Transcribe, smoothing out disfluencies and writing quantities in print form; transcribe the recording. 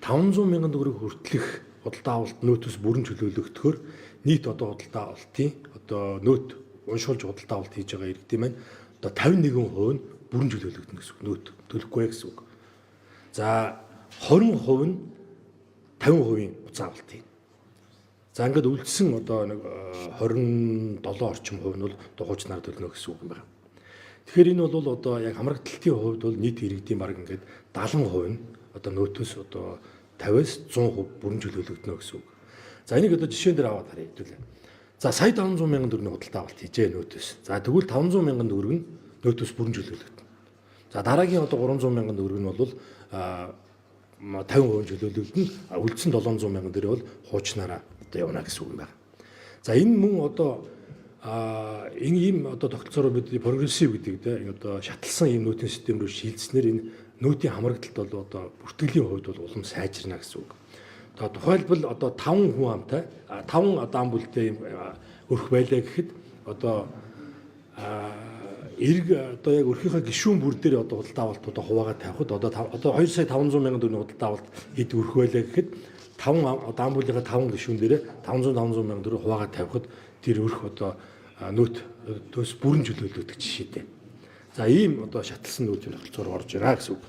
500 мянган төгрөг хүртэлх худалдаа авалт нөөтөөс бүрэн чөлөөлөгдөхөөр нийт одоо худалдаа авалтын одоо нөөт уншуулж худалдаа авалт хийж байгаа иргэдийн маань одоо 51% нь бүрэн чөлөөлөгдөнө гэсэн үг. Нөөт төлөхгүй гэсэн үг. За 20% нь 50%-ийн буцаа авалтын. За ингээд үлдсэн одоо нэг 27 орчим хувь нь бол дугуйч нар төлнө гэсэн үг юм байна. Тэгэхээр энэ бол одоо яг хамрагдалтын хувьд бол нийт иргэдийн баг ингээд 70% нь одоо нөөтөөс одоо 50-аас 100% бүрэн чөлөөлөгдөнө гэсэн үг. За энийг одоо жишээн дээр аваад харъя хэвлээ. За сая 500 мянган төгрөгийн худалдаа авалт хийжээ нөөтөөс. За тэгвэл 500 мянган төгрөг нь нөөтөөс бүрэн чөлөөлөгдөнө. За дараагийн одоо 300 мянган төгрөг нь бол 50% чөлөөлөгдөнө. Үлдсэн 700 мянган дээр бол хуучнаараа одоо явна гэсэн үг юм байна. За энэ мөн одоо энэ ийм одоо тогтолцоороо бид прогрессив гэдэг тийм одоо шаталсан ийм нөөтийн систем рүү шилжснээр энэ нөөтийн хамрагдалт бол одоо бүртгэлийн хувьд бол улам сайжирна гэсэн үг. Одоо тухайлбал одоо 5 хүн амтай 5 одоо ам бүлтэй өрх байлаа гэхэд одоо эрг одоо яг өрхийнхөө гишүүн бүр дээр одоо худалдаа авалтуудаа хуваагаад тавихад одоо 2 сая 500 мянган төгрөгийн худалдаа авалт хэд өрх байлаа гэхэд 5 одоо ам бүлийнхаа 5 гишүүн дээр 500 мянган төгрөг хуваагаад тавихад тэр өрх одоо нөөт төс бүрэн чөлөөлөгдөх жишээтэй. За ийм одоо шаталсан нөөцийн тогтолцоор орж ираа гэсэн үг.